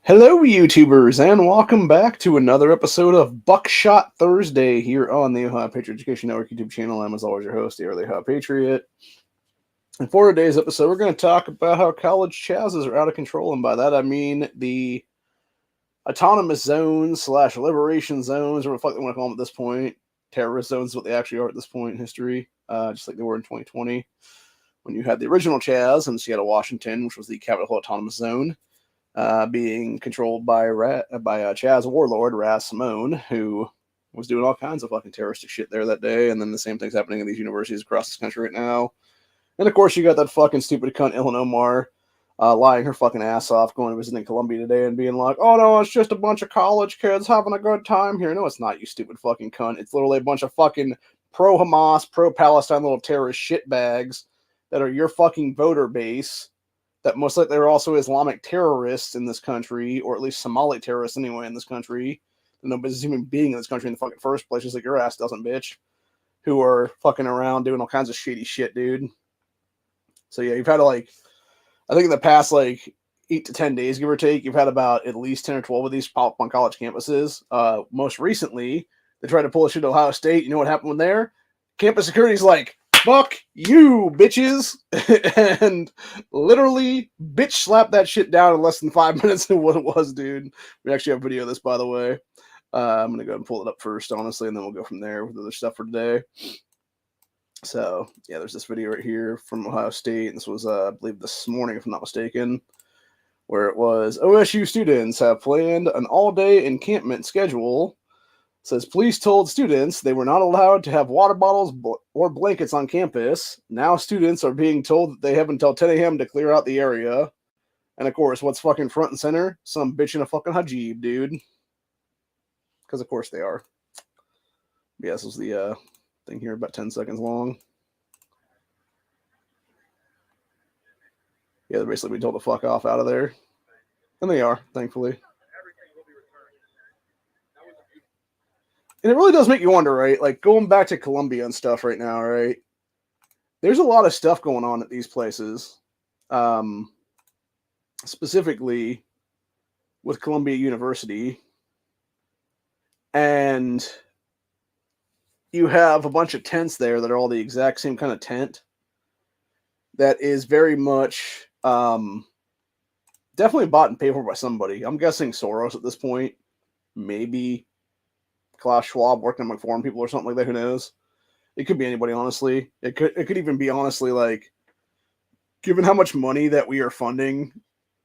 Hello, YouTubers, and welcome back to another episode of Buckshot Thursday here on the Ohio Patriot Education Network YouTube channel. I'm, as always, your host, the Early Ohio Patriot. And for today's episode, we're going to talk about how college CHAZs are out of control, and by that I mean the autonomous zones slash liberation zones, or what the fuck they want to call them at this point. Terrorist zones is what they actually are at this point in history, just like they were in 2020 when you had the original CHAZ in Seattle, Washington, which was the Capitol Autonomous Zone. Being controlled by CHAZ warlord Raz Simone, who was doing all kinds of fucking terroristic shit there that day, and then the same thing's happening in these universities across this country right now. And of course, you got that fucking stupid cunt Ilhan Omar lying her fucking ass off, going to visiting Columbia today and being like, "Oh no, it's just a bunch of college kids having a good time here." No, it's not, you stupid fucking cunt. It's literally a bunch of fucking pro-Hamas, pro-Palestine little terrorist shitbags that are your fucking voter base. That most likely are also Islamic terrorists in this country, or at least Somali terrorists anyway in this country. No business even being in this country in the fucking first place, just like your ass doesn't, bitch. Who are fucking around doing all kinds of shady shit, dude. So yeah, you've had I think in the past 8 to 10 days, give or take, you've had about at least 10 or 12 of these pop up on college campuses. Most recently, they tried to pull a shit to Ohio State. You know what happened when there? Campus security's like, "Fuck you, bitches," and literally bitch slapped that shit down in less than 5 minutes of what it was, dude. We actually have video of this, by the way. I'm going to go ahead and pull it up first, honestly, and then we'll go from there with other stuff for today. So, yeah, there's this video right here from Ohio State, and this was, I believe, this morning, if I'm not mistaken, where it was, "OSU students have planned an all-day encampment schedule." Says police told students they were not allowed to have water bottles or blankets on campus. Now students are being told that they have until 10 a.m. to clear out the area. And of course, what's fucking front and center? Some bitch in a fucking hijab, dude. Because of course they are. Yeah, this was the thing here, about 10 seconds long. Yeah, they're basically being told to fuck off out of there. And they are, thankfully. And it really does make you wonder, right? Like, going back to Columbia and stuff right now, right? There's a lot of stuff going on at these places. Specifically with Columbia University. And you have a bunch of tents there that are all the exact same kind of tent. That is very much definitely bought and paid for by somebody. I'm guessing Soros at this point. Maybe Klaus Schwab working on foreign people or something like that. Who knows? It could be anybody, honestly. It could even be, honestly, like, given how much money that we are funding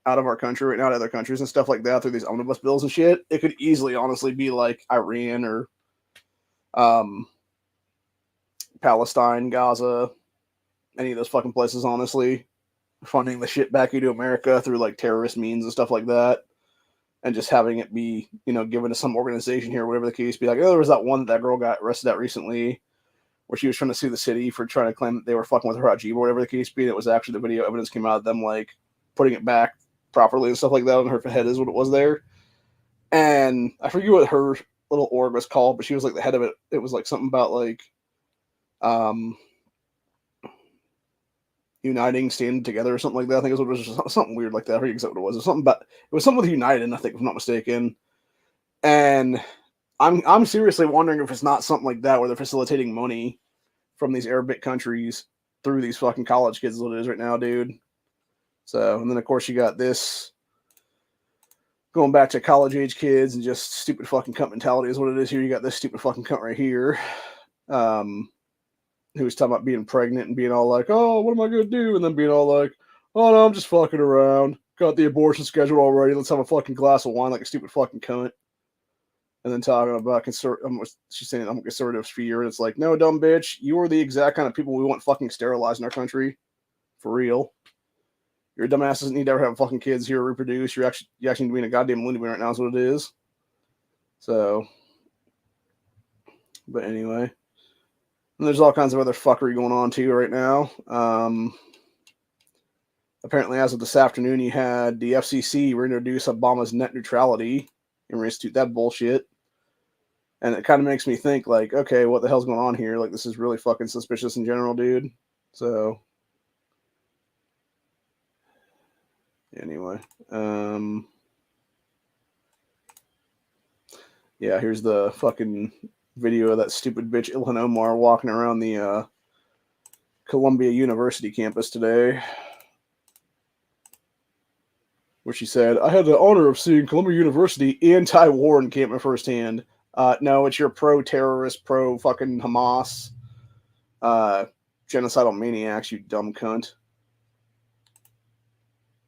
out of our country right now to other countries and stuff like that through these omnibus bills and shit, it could easily, honestly, be like Iran or Palestine, Gaza, any of those fucking places, honestly, funding the shit back into America through like terrorist means and stuff like that. And just having it be, given to some organization here, whatever the case be. Like, there was that one that girl got arrested at recently where she was trying to sue the city for trying to claim that they were fucking with her hijab or whatever the case be. And it was actually the video evidence came out of them, like, putting it back properly and stuff like that on her head is what it was there. And I forget what her little org was called, but she was, like, the head of it. It was, like, something about, like, uniting, standing together or something like that. I think it was something weird like that. I forget exactly what it was. It was something with United, I think, if I'm not mistaken. And I'm seriously wondering if it's not something like that where they're facilitating money from these Arabic countries through these fucking college kids is what it is right now, dude. So, and then of course you got this going back to college age kids and just stupid fucking cunt mentality is what it is here. You got this stupid fucking cunt right here. Who was talking about being pregnant and being all like, "Oh, what am I going to do?" And then being all like, "Oh, no, I'm just fucking around. Got the abortion scheduled already. Let's have a fucking glass of wine," like a stupid fucking cunt. And then talking about she's saying I'm a conservative sphere. And it's like, no, dumb bitch. You are the exact kind of people we want fucking sterilized in our country. For real. Your dumbass doesn't need to ever have fucking kids here reproduce. You're actually being a goddamn loony bin right now is what it is. So, but anyway. And there's all kinds of other fuckery going on too right now. Apparently, as of this afternoon, you had the FCC reintroduce Obama's net neutrality and reinstitute that bullshit. And it kind of makes me think, like, okay, what the hell's going on here? Like, this is really fucking suspicious in general, dude. So, anyway. Yeah, here's the fucking video of that stupid bitch Ilhan Omar walking around the Columbia University campus today, where she said, "I had the honor of seeing Columbia University anti-war encampment firsthand." No, it's your pro-terrorist, pro-fucking Hamas, genocidal maniacs, you dumb cunt.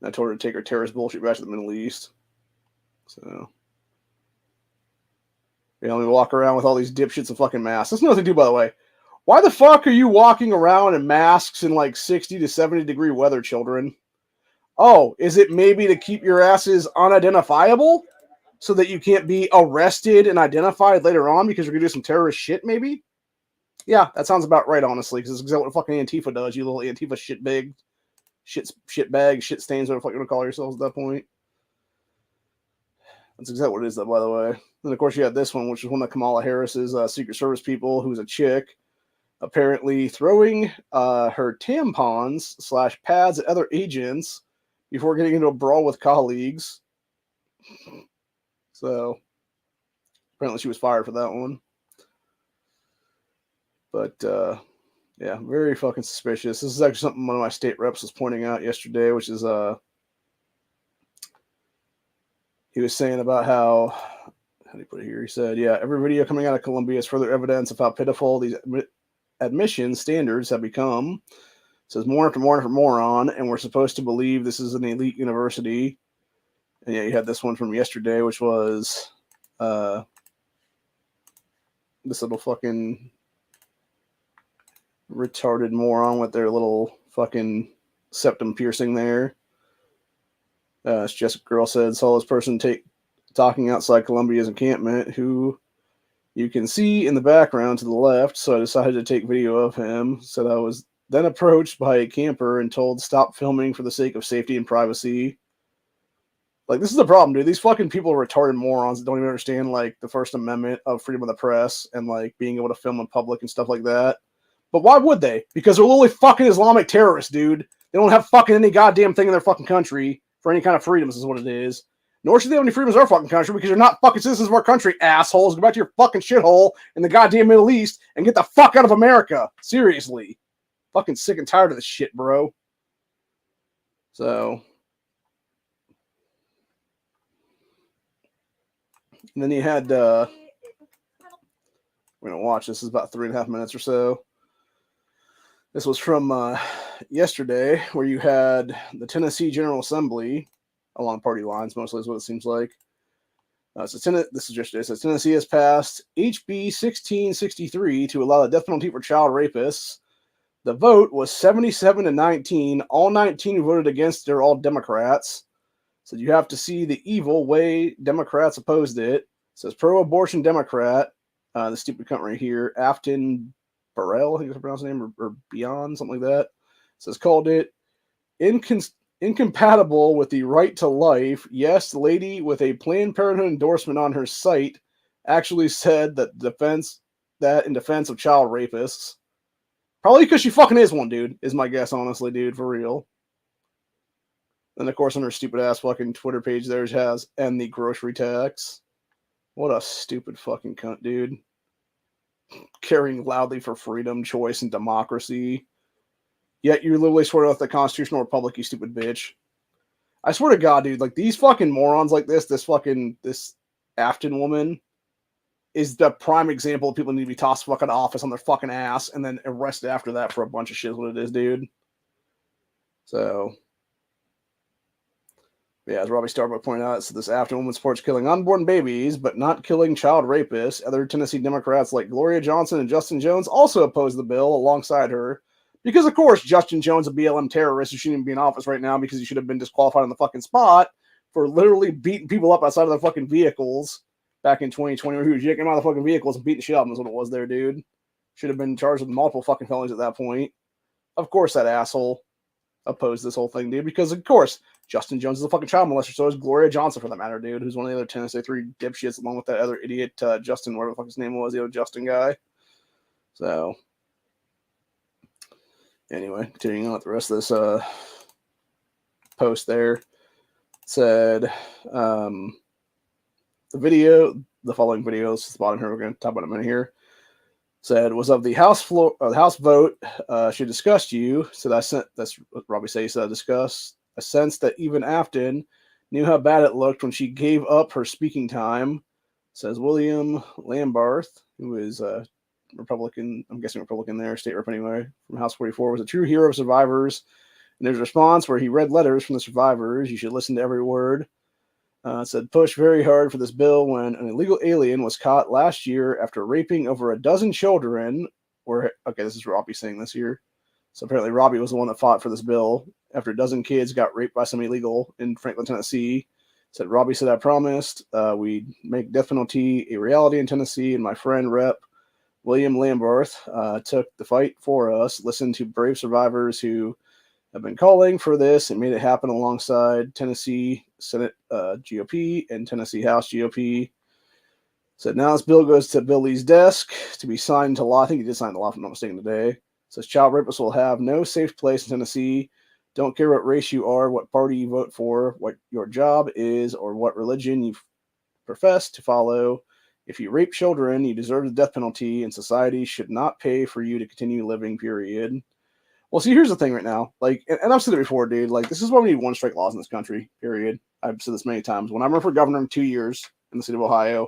I told her to take her terrorist bullshit back to the Middle East. So, you know, we walk around with all these dipshits and fucking masks. That's nothing to do, by the way. Why the fuck are you walking around in masks in like 60 to 70 degree weather, children? Oh, is it maybe to keep your asses unidentifiable so that you can't be arrested and identified later on because you're going to do some terrorist shit, maybe? Yeah, that sounds about right, honestly, because it's exactly what fucking Antifa does, you little Antifa shitbag, shit bag, shit stains, whatever the fuck you want to call yourselves at that point. That's exactly what it is, though, by the way. And of course, you had this one, which is one of Kamala Harris's Secret Service people, who's a chick, apparently throwing her tampons / pads at other agents before getting into a brawl with colleagues. So, apparently she was fired for that one. But, yeah, very fucking suspicious. This is actually something one of my state reps was pointing out yesterday, which is, he was saying about how do you put it here? He said, yeah, every video coming out of Columbia is further evidence of how pitiful these admission standards have become. It says more after more after moron, and we're supposed to believe this is an elite university. And yeah, you had this one from yesterday, which was this little fucking retarded moron with their little fucking septum piercing there. It's just a girl said, saw this person talking outside Columbia's encampment, who you can see in the background to the left, so I decided to take video of him. Said I was then approached by a camper and told stop filming for the sake of safety and privacy. Like, this is the problem, dude. These fucking people are retarded morons that don't even understand, like, the First Amendment of freedom of the press and, like, being able to film in public and stuff like that. But why would they? Because they're literally fucking Islamic terrorists, dude. They don't have fucking any goddamn thing in their fucking country for any kind of freedoms, is what it is. Nor should they have any freedoms in our fucking country because you're not fucking citizens of our country, assholes. Go back to your fucking shithole in the goddamn Middle East and get the fuck out of America. Seriously. Fucking sick and tired of this shit, bro. So. And then you had, we're going to watch. This is about 3.5 minutes or so. This was from yesterday, where you had the Tennessee General Assembly, along party lines, mostly is what it seems like. This is yesterday. It says Tennessee has passed HB 1663 to allow the death penalty for child rapists. The vote was 77-19. All 19 who voted against it are all Democrats. So you have to see the evil way Democrats opposed it. It says pro-abortion Democrat, the stupid cunt right here, Afton Burrell, I think is the pronounced name, or Beyond, something like that. It says called it incompatible with the right to life. Yes, the lady with a Planned Parenthood endorsement on her site actually said that in defense of child rapists. Probably because she fucking is one, dude, is my guess, honestly, dude, for real. Then, of course, on her stupid ass fucking Twitter page, there she has, and the grocery tax. What a stupid fucking cunt, dude. Caring loudly for freedom, choice, and democracy. Yet you literally swear off the constitutional republic, you stupid bitch. I swear to God, dude, like, these fucking morons like this Afton woman is the prime example of people need to be tossed fucking office on their fucking ass and then arrested after that for a bunch of shit is what it is, dude. So, yeah, as Robbie Starbuck pointed out, so this Afton woman supports killing unborn babies, but not killing child rapists. Other Tennessee Democrats like Gloria Johnson and Justin Jones also oppose the bill alongside her. Because, of course, Justin Jones, a BLM terrorist who shouldn't even be in office right now because he should have been disqualified on the fucking spot for literally beating people up outside of their fucking vehicles back in 2020, where he was yanking them out of the fucking vehicles and beating the shit out of them is what it was there, dude. Should have been charged with multiple fucking felonies at that point. Of course, that asshole opposed this whole thing, dude, because, of course, Justin Jones is a fucking child molester, so is Gloria Johnson, for that matter, dude, who's one of the other Tennessee 3 dipshits, along with that other idiot, Justin, whatever the fuck his name was, the other Justin guy. So, anyway, continuing on with the rest of this post there, said, the video, the following videos, the bottom here, we're going to talk about in a minute here, said, was of the House floor, the House vote, she discussed you. Said, I sent, that's what Robbie said, he said, I discussed. I sensed that even Afton knew how bad it looked when she gave up her speaking time, says William Lambarth, who is Republican, I'm guessing Republican there, state rep anyway, from House 44, was a true hero of survivors. And there's a response where he read letters from the survivors. You should listen to every word. Said, push very hard for this bill when an illegal alien was caught last year after raping over a dozen children. Okay, this is Robbie saying this here. So apparently Robbie was the one that fought for this bill after a dozen kids got raped by some illegal in Franklin, Tennessee. Said, Robbie said, I promised we'd make death penalty a reality in Tennessee, and my friend Rep. William Lambarth took the fight for us, listened to brave survivors who have been calling for this and made it happen alongside Tennessee Senate GOP and Tennessee House GOP. Said now this bill goes to Bill Lee's desk to be signed into law. I think he did sign the law, if I'm not mistaken, today. Says child rapists will have no safe place in Tennessee. Don't care what race you are, what party you vote for, what your job is, or what religion you profess to follow. If you rape children, you deserve the death penalty, and society should not pay for you to continue living, period. Well, see, here's the thing right now. Like, and I've said it before, dude. Like, this is why we need one strike laws in this country, period. I've said this many times. When I run for governor in 2 years in the state of Ohio,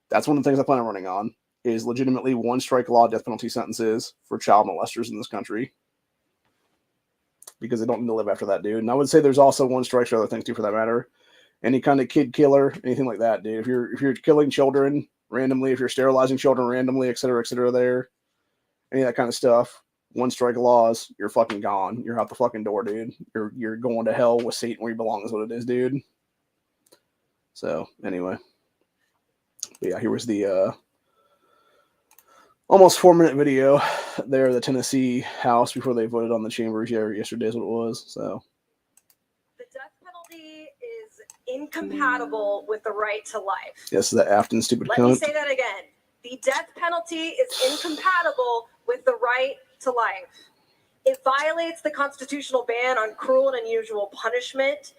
that's one of the things I plan on running on, is legitimately one strike law death penalty sentences for child molesters in this country. Because they don't need to live after that, dude. And I would say there's also one strike for other things, too, for that matter. Any kind of kid killer, anything like that, dude. If you're killing children randomly, if you're sterilizing children randomly, et cetera, there, any of that kind of stuff, one strike laws, you're fucking gone. You're out the fucking door, dude. You're going to hell with Satan where you belong is what it is, dude. So, anyway. But yeah, here was the almost 4-minute video there of the Tennessee House before they voted on the chambers yesterday is what it was. So the death penalty is incompatible with the right to life. Yes, the Afton stupid cunt. Let me say that again. The death penalty is incompatible with the right to life. It violates the constitutional ban on cruel and unusual punishment.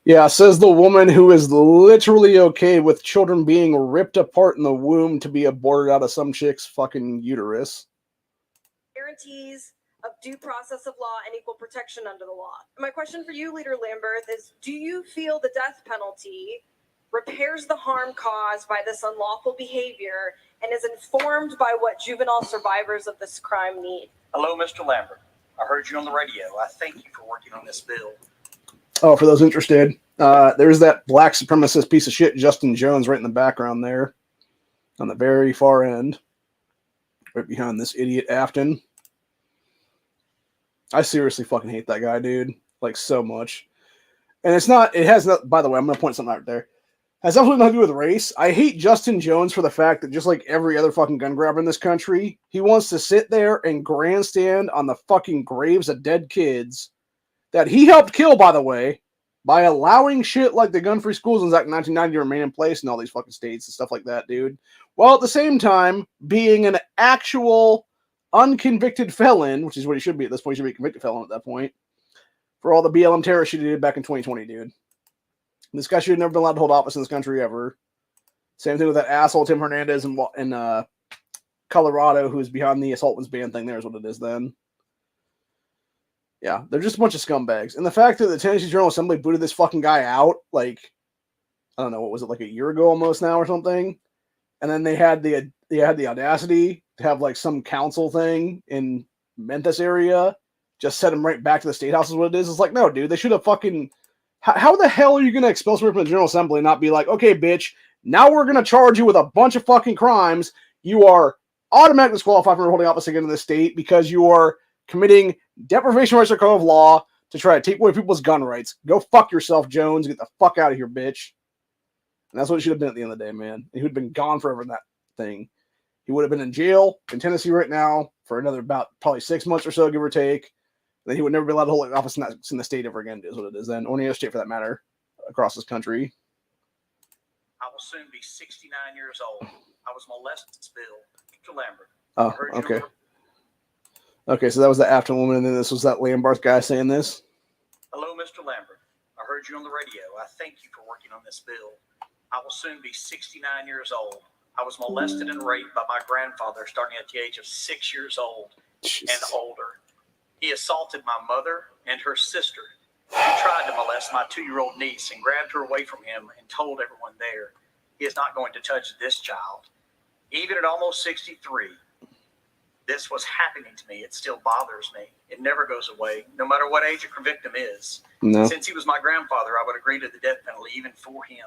Yeah, says the woman who is literally okay with children being ripped apart in the womb to be aborted out of some chick's fucking uterus. Guarantees of due process of law and equal protection under the law. My question for you, Leader Lamberth, is do you feel the death penalty repairs the harm caused by this unlawful behavior and is informed by what juvenile survivors of this crime need? Hello, Mr. Lambert. I heard you on the radio. I thank you for working on this bill. Oh, for those interested, there's that black supremacist piece of shit, Justin Jones, right in the background there, on the very far end, right behind this idiot Afton. I seriously fucking hate that guy, dude, like so much. And it's not, it has not, by the way, I'm going to point something out there. It has absolutely nothing to do with race. I hate Justin Jones for the fact that just like every other fucking gun grabber in this country, he wants to sit there and grandstand on the fucking graves of dead kids that he helped kill, by the way, by allowing shit like the gun-free schools in 1990 to remain in place in all these fucking states and stuff like that, dude. While at the same time, being an actual unconvicted felon, which is what he should be at this point, he should be a convicted felon at that point, for all the BLM terror shit he did back in 2020, dude. This guy should have never been allowed to hold office in this country ever. Same thing with that asshole Tim Hernandez in Colorado, who's behind the assault was banned thing there is what it is then. Yeah, they're just a bunch of scumbags. And the fact that the Tennessee General Assembly booted this fucking guy out, like, I don't know, what was it, like a year ago almost now or something? And then they had the audacity to have like some council thing in Memphis area, just set him right back to the state house is what it is. It's like, no, dude, they should have fucking, how the hell are you going to expel someone from the General Assembly and not be like, okay, bitch, now we're going to charge you with a bunch of fucking crimes. You are automatically disqualified from holding office again in the state because you are committing deprivation of rights or code of law to try to take away people's gun rights. Go fuck yourself, Jones. Get the fuck out of here, bitch. And that's what it should have been at the end of the day, man. He would have been gone forever in that thing. He would have been in jail in Tennessee right now for another about probably 6 months or so, give or take. And then he would never be allowed to hold office in the state ever again, is what it is then. Or any other state for that matter across this country. I will soon be 69 years old. I was molested, Bill. Mr. Lambert. Oh, okay. Okay, so that was the Afton woman, and then this was that Lambarth guy saying this. Hello, Mr. Lambert. I heard you on the radio. I thank you for working on this bill. I will soon be 69 years old. I was molested and raped by my grandfather starting at the age of 6 years old and older. He assaulted my mother and her sister. He tried to molest my 2-year-old niece and grabbed her away from him and told everyone there, he is not going to touch this child. Even at almost 63, this was happening to me. It still bothers me. It never goes away, no matter what age a victim is. No. Since he was my grandfather, I would agree to the death penalty even for him.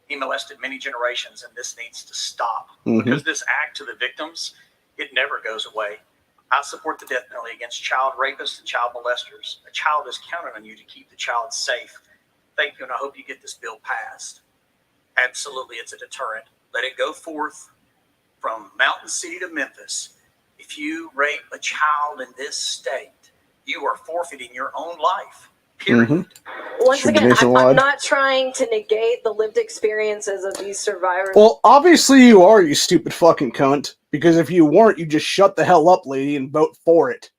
He molested many generations, and this needs to stop. Because this act to the victims, it never goes away. I support the death penalty against child rapists and child molesters. A child is counting on you to keep the child safe. Thank you, and I hope you get this bill passed. Absolutely, it's a deterrent. Let it go forth from Mountain City to Memphis. If you rape a child in this state, you are forfeiting your own life. Period. Once again, I'm not trying to negate the lived experiences of these survivors. Well, obviously you are, you stupid fucking cunt. Because if you weren't, you just shut the hell up, lady, and vote for it.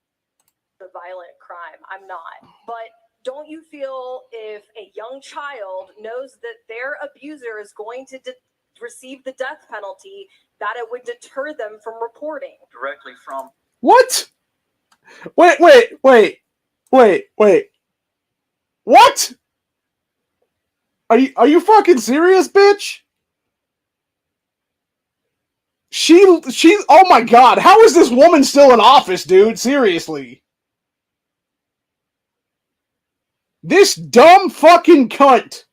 The violent crime. I'm not. But don't you feel if a young child knows that their abuser is going to receive the death penalty, that it would deter them from reporting? Directly from... What? Wait. What? Are you fucking serious, bitch? She, oh my god, how is this woman still in office, dude? Seriously. This dumb fucking cunt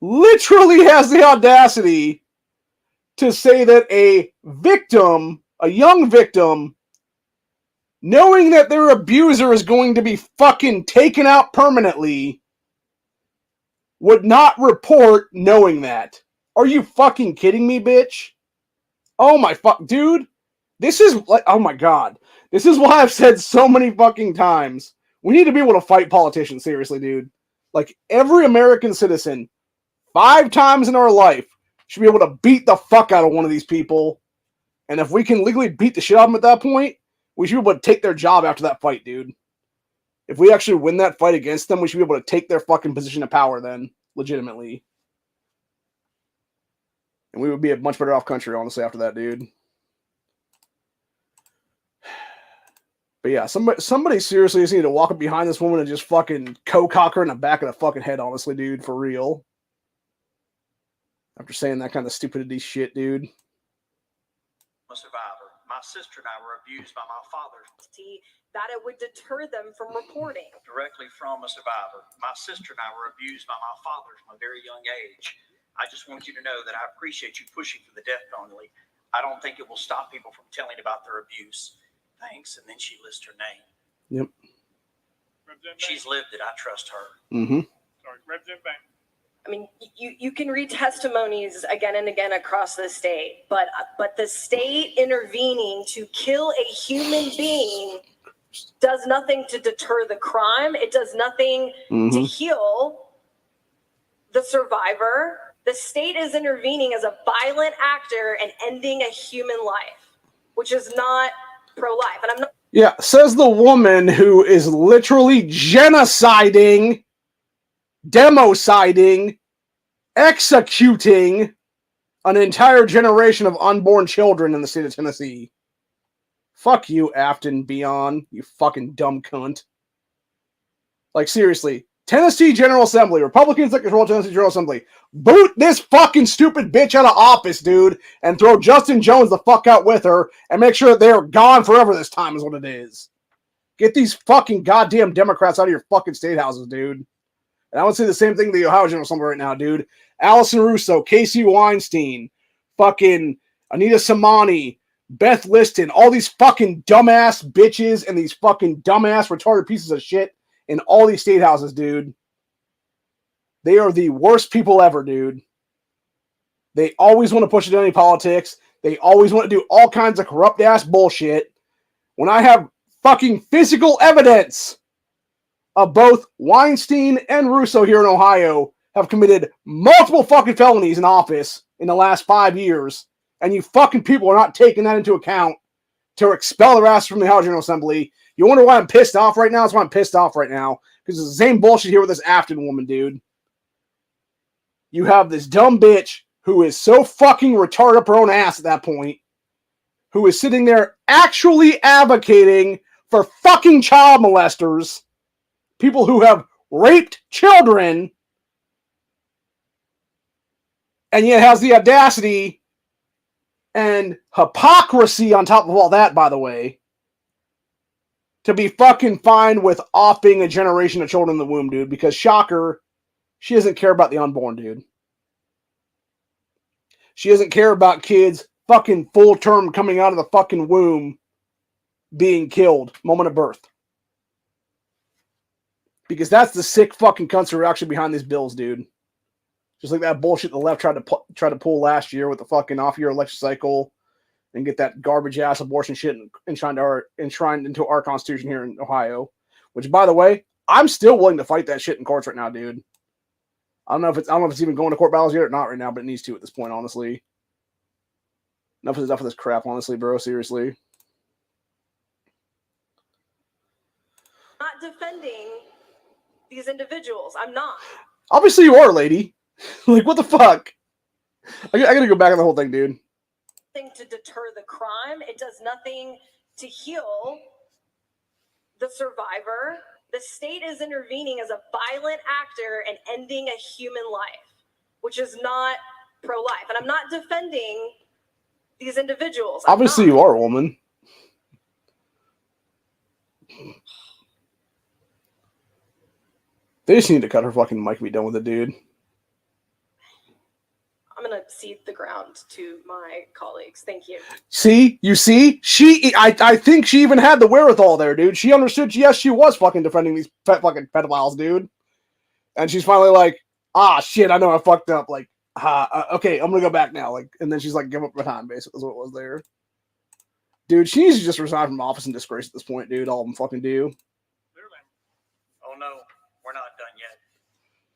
literally has the audacity to say that a victim, a young victim, knowing that their abuser is going to be fucking taken out permanently, would not report knowing that. Are you fucking kidding me, bitch? Oh my fuck, dude. This is like, oh my god. This is why I've said so many fucking times. We need to be able to fight politicians, seriously, dude. Like, every American citizen, 5 times in our life, should be able to beat the fuck out of one of these people. And if we can legally beat the shit out of them at that point, we should be able to take their job after that fight, dude. If we actually win that fight against them, we should be able to take their fucking position of power then, legitimately. And we would be a much better off country, honestly, after that, dude. But yeah, somebody seriously just need to walk up behind this woman and just fucking co-cock her in the back of the fucking head, honestly, dude, for real. After saying that kind of stupidity shit, dude. A survivor. My sister and I were abused by my father. That it would deter them from reporting. Directly from a survivor. My sister and I were abused by my father from a very young age. I just want you to know that I appreciate you pushing for the death penalty. I don't think it will stop people from telling about their abuse. Thanks. And then she lists her name. Yep. She's lived it. I trust her. Sorry, Representative Banks. I mean, you can read testimonies again and again across the state, but the state intervening to kill a human being does nothing to deter the crime. It does nothing to heal the survivor. The state is intervening as a violent actor and ending a human life, which is not pro-life. And I'm not. Yeah, says the woman who is literally genociding, demociding, executing an entire generation of unborn children in the state of Tennessee. Fuck you, Afton Beyond, you fucking dumb cunt. Like, seriously. Tennessee General Assembly, Republicans that control Tennessee General Assembly, boot this fucking stupid bitch out of office, dude, and throw Justin Jones the fuck out with her, and make sure that they are gone forever this time is what it is. Get these fucking goddamn Democrats out of your fucking state houses, dude. And I would say the same thing to the Ohio General Assembly right now, dude. Allison Russo, Casey Weinstein, fucking Anita Samani, Beth Liston, all these fucking dumbass bitches and these fucking dumbass retarded pieces of shit in all these state houses, dude. They are the worst people ever, dude. They always want to push identity politics. They always want to do all kinds of corrupt-ass bullshit. When I have fucking physical evidence of both Weinstein and Russo here in Ohio have committed multiple fucking felonies in office in the last 5 years, and you fucking people are not taking that into account to expel their ass from the Ohio General Assembly. You wonder why I'm pissed off right now? That's why I'm pissed off right now. Because it's the same bullshit here with this Afton woman, dude. you have this dumb bitch who is so fucking retarded up her own ass at that point, who is sitting there actually advocating for fucking child molesters, people who have raped children, and yet has the audacity and hypocrisy on top of all that, by the way, to be fucking fine with offing a generation of children in the womb, dude, because shocker, she doesn't care about the unborn, dude. She doesn't care about kids fucking full term coming out of the fucking womb being killed moment of birth. Because that's the sick fucking cunts who are actually behind these bills, dude. Just like that bullshit the left tried to pull last year with the fucking off-year election cycle and get that garbage ass abortion shit enshrined into our constitution here in Ohio. Which, by the way, I'm still willing to fight that shit in courts right now, dude. I don't know if it's even going to court battles yet or not right now, but it needs to at this point, honestly. Enough of this crap, honestly, bro. Seriously. Not defending these individuals. I'm not. Obviously you are, lady. Like, what the fuck? I gotta go back on the whole thing, dude. To deter the crime. It does nothing to heal the survivor. The state is intervening as a violent actor and ending a human life, which is not pro-life. And I'm not defending these individuals. Obviously you are, woman. They just need to cut her fucking mic and be done with it, dude. I'm going to cede the ground to my colleagues. Thank you. See? You see? I think she even had the wherewithal there, dude. She understood, yes, she was fucking defending these fucking pedophiles, dude. And she's finally like, shit, I know I fucked up. Like, okay, I'm going to go back now. Like, and then she's like, give up my time, basically, is what it was there. Dude, she needs to just resign from office in disgrace at this point, dude. All of them fucking do. Oh, no, we're not done yet.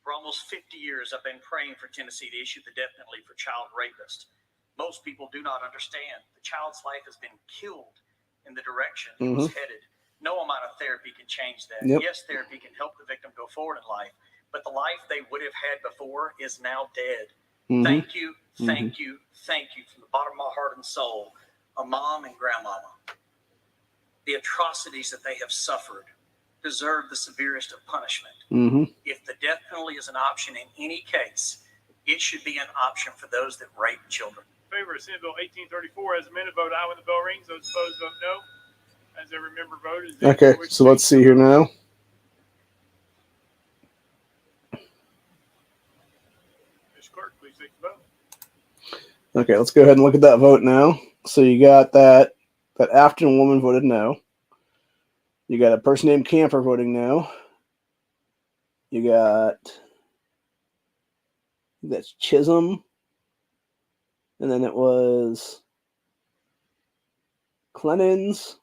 For almost 50 years, I've been praying for Tennessee to issue the death penalty for child rapists. Most people do not understand. The child's life has been killed in the direction it was headed. No amount of therapy can change that. Yep. Yes, therapy can help the victim go forward in life, but the life they would have had before is now dead. Thank you, thank you, thank you from the bottom of my heart and soul, a mom and grandmama. The atrocities that they have suffered deserve the severest of punishment. If the death penalty is an option in any case, it should be an option for those that rape children. In favor of Senate Bill 1834 as amended, vote aye when the bell rings. Those opposed, vote no. As every member voted. Okay, so let's see here now. Mr. Clerk, please take the vote. Okay, let's go ahead and look at that vote now. So you got that Afton woman voted no. You got a person named Camper voting no. You got that's Chisholm. And then it was Clennons.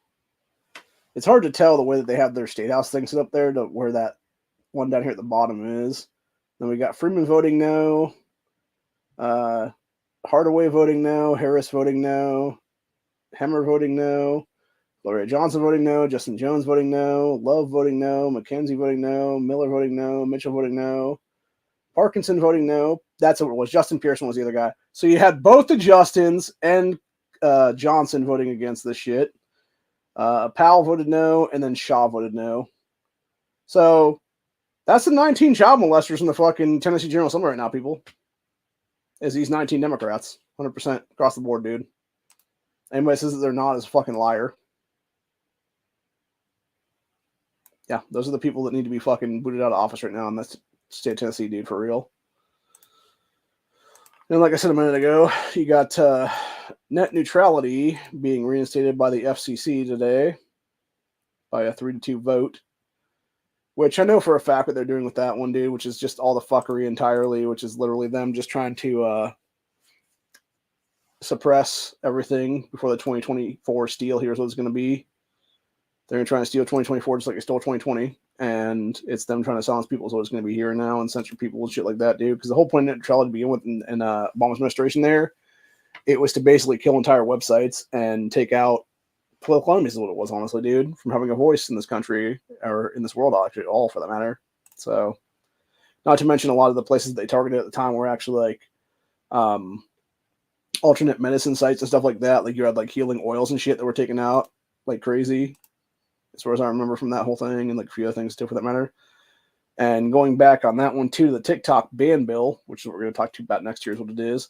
It's hard to tell the way that they have their state house thing set up there to where that one down here at the bottom is. Then we got Freeman voting no. Hardaway voting no. Harris voting no. Hemmer voting no. Gloria Johnson voting no, Justin Jones voting no, Love voting no, McKenzie voting no, Miller voting no, Mitchell voting no, Parkinson voting no. That's what it was. Justin Pearson was the other guy. So you had both the Justins and Johnson voting against this shit. Powell voted no, and then Shaw voted no. So that's the 19 child molesters in the fucking Tennessee Journal Assembly right now, people. Is these 19 Democrats. 100% across the board, dude. Anybody says that they're not is a fucking liar. Yeah, those are the people that need to be fucking booted out of office right now in the state of Tennessee, dude, for real. And like I said a minute ago, you got net neutrality being reinstated by the FCC today by a 3-2 vote, which I know for a fact what they're doing with that one, dude, which is just all the fuckery entirely, which is literally them just trying to suppress everything before the 2024 steal. Here's what it's going to be. They're trying to steal 2024 just like they stole 2020, and it's them trying to silence people. So it's going to be here and now and censor people and shit like that, dude. Because the whole point of net neutrality to begin with in Obama's administration there, it was to basically kill entire websites and take out political enemies is what it was, honestly, dude, from having a voice in this country or in this world, actually, all for that matter. So Not to mention a lot of the places they targeted at the time were actually like alternate medicine sites and stuff like that. Like you had like healing oils and shit that were taken out like crazy, as far as I remember from that whole thing, and like a few other things too for that matter. And going back on that one too, the TikTok ban bill, which is what we're going to talk to about next year, is what it is.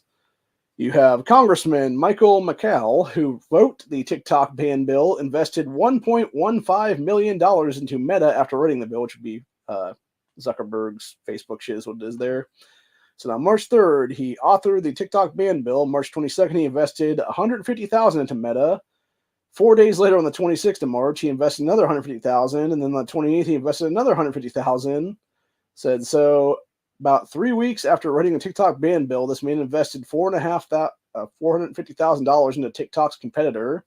You have Congressman Michael McCall, who wrote the TikTok ban bill, invested $1.15 million into Meta after writing the bill, which would be Zuckerberg's Facebook shit is what it is there. So now March 3rd, he authored the TikTok ban bill. March 22nd, he invested $150,000 into Meta. 4 days later, on the 26th of March, he invested another $150,000, and then on the 28th, he invested another $150,000. Said so. About 3 weeks after writing the TikTok ban bill, this man invested $450,000 into TikTok's competitor.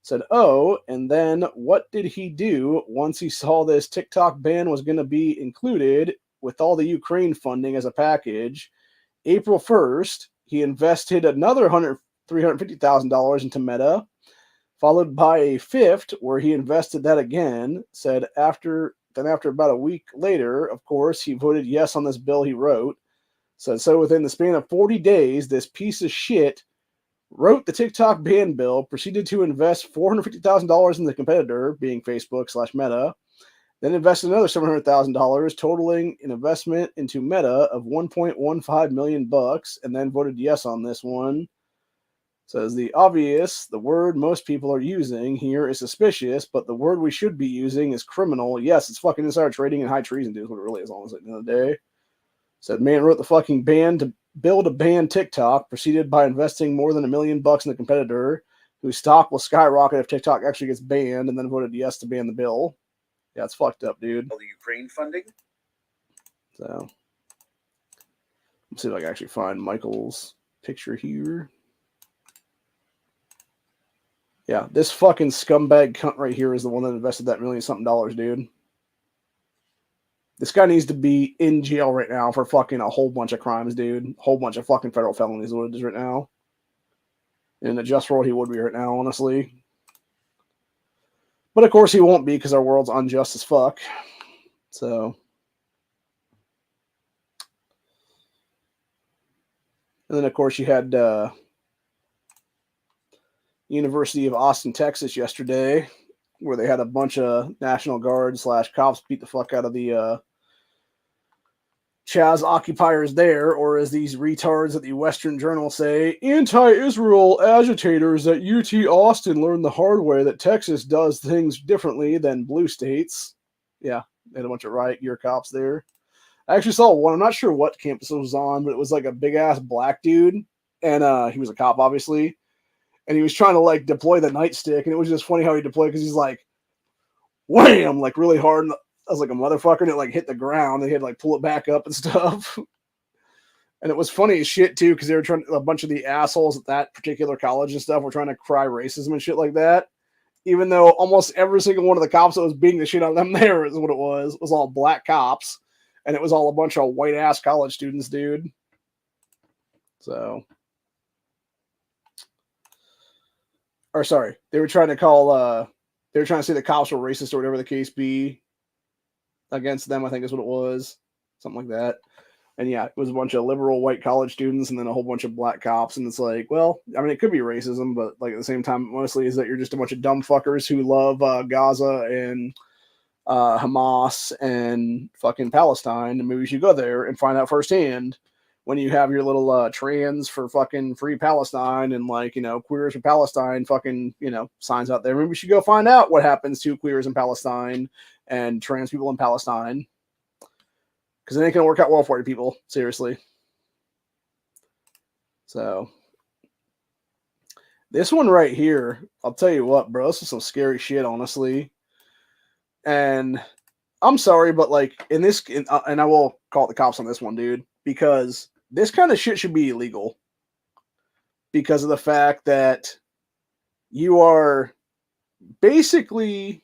Said, oh, and then what did he do once he saw this TikTok ban was going to be included with all the Ukraine funding as a package? April 1st, he invested another $350,000 into Meta, followed by a fifth where he invested that again. Said after about a week later, of course, he voted yes on this bill he wrote. So within the span of 40 days, this piece of shit wrote the TikTok ban bill, proceeded to invest $450,000 in the competitor, being Facebook/Meta, then invested another $700,000, totaling an investment into Meta of $1.15 million, and then voted yes on this one. Says the word most people are using here is suspicious, but the word we should be using is criminal. Yes, it's fucking insider trading and high treason, dude, is what it really is, almost at the end of the day. Said man wrote the fucking bill to ban TikTok, proceeded by investing more than $1 million in the competitor, whose stock will skyrocket if TikTok actually gets banned, and then voted yes to ban the bill. Yeah, it's fucked up, dude. All the Ukraine funding. So let's see if I can actually find Michael's picture here. Yeah, this fucking scumbag cunt right here is the one that invested that $1,000,000-something, dude. This guy needs to be in jail right now for fucking a whole bunch of crimes, dude. A whole bunch of fucking federal felonies is what it is right now. In a just world, he would be right now, honestly. But of course he won't be because our world's unjust as fuck. So. And then, of course, you had University of Austin, Texas yesterday, where they had a bunch of National Guard / cops beat the fuck out of the CHAZ occupiers there, or as these retards at the Western Journal say, anti-Israel agitators at UT Austin learned the hard way that Texas does things differently than blue states. Yeah, they had a bunch of riot gear cops there. I actually saw one. I'm not sure what campus it was on, but it was like a big-ass black dude, and he was a cop, obviously. And he was trying to, like, deploy the nightstick, and it was just funny how he deployed, because he's like, wham, like, really hard. And I was like a motherfucker, and it, like, hit the ground. They had to, like, pull it back up and stuff. And it was funny as shit, too, because they were trying, a bunch of the assholes at that particular college and stuff were trying to cry racism and shit like that. Even though almost every single one of the cops that was beating the shit out of them there is what it was all black cops. And it was all a bunch of white-ass college students, dude. So... Or sorry, they were trying to call, they were trying to say the cops were racist or whatever the case be against them, I think is what it was. Something like that. And yeah, it was a bunch of liberal white college students and then a whole bunch of black cops. And it's like, well, I mean, it could be racism, but like at the same time, mostly is that you're just a bunch of dumb fuckers who love Gaza and Hamas and fucking Palestine. And maybe you should go there and find out firsthand when you have your little trans for fucking free Palestine and, like, you know, queers for Palestine fucking, you know, signs out there. Maybe we should go find out what happens to queers in Palestine and trans people in Palestine. Because it ain't going to work out well for you people. Seriously. So. This one right here, I'll tell you what, bro. This is some scary shit, honestly. And I'm sorry, but, like, in this, and I will call the cops on this one, dude. Because this kind of shit should be illegal. Because of the fact that you are basically